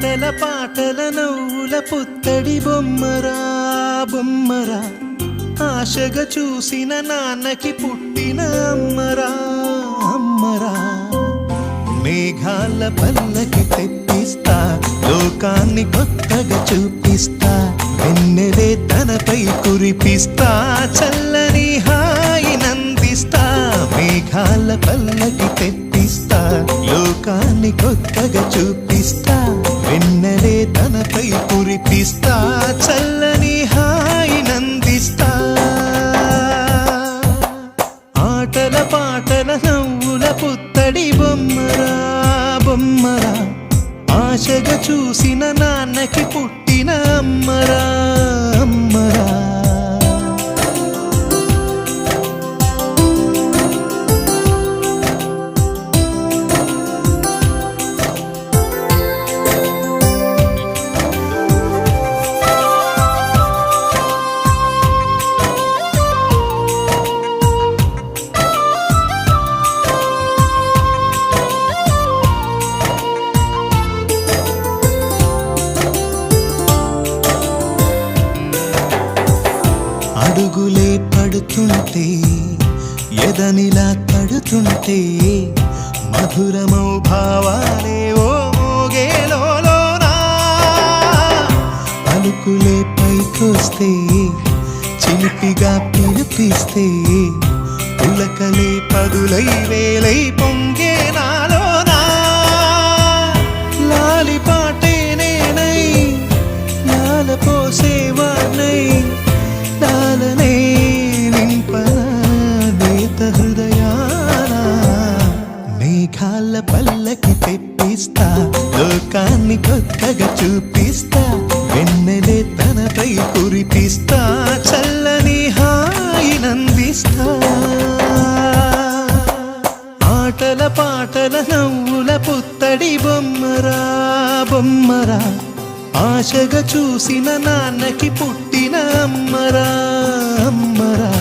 ఆటల పాటల నవ్వుల పుత్తడి బొమ్మరా బొమ్మరా, ఆశగా చూసిన నాన్నకి పుట్టిన అమ్మరా అమ్మరా. మేఘాల పల్లకి తెప్పిస్తా, లోకాన్ని కొత్తగా చూపిస్తా, వెన్నెలే తనపై కురిపిస్తా, చల్లని హాయి నందిస్తా. మేఘాల పల్లకి తెప్పిస్తా, లోకాన్ని కొత్తగా చూపిస్తా, వెన్నెలే తనపై కురిపిస్తా, చల్లని హాయి నందిస్తా. ఆటల పాటల నవ్వుల పుత్తడి బొమ్మరా బొమ్మరా, ఆశగా చూసిన నాన్నకి పుట్టిన అమ్మరా అమ్మరా. అడుగులే పడుతుంటే, ఎదనిలా తడుతుంటే, మధురమౌ భావాలే ఓ మోగేలోనా. పలుకులే పైకొస్తే, చిలిపిగా పిలిపిస్తే, పులకలే పదులై వేలై పొంగే నాలోనా. లాలిపాటే నేనై లాల పోసేవాణ్ణై, లాలనే నింపనా నేత హృదయాన. మేఘాల పల్లకి తెప్పిస్తా, లోకాన్ని కొత్తగా చూపిస్తా, వెన్నెలే తనపై కురిపిస్తా, చల్లని హాయి నందిస్తా. ఆటల పాటల నవ్వుల పుత్తడి బొమ్మరా బొమ్మరా, ఆశగా చూసిన నాన్నకి పుట్టిన అమ్మరా అమ్మరా.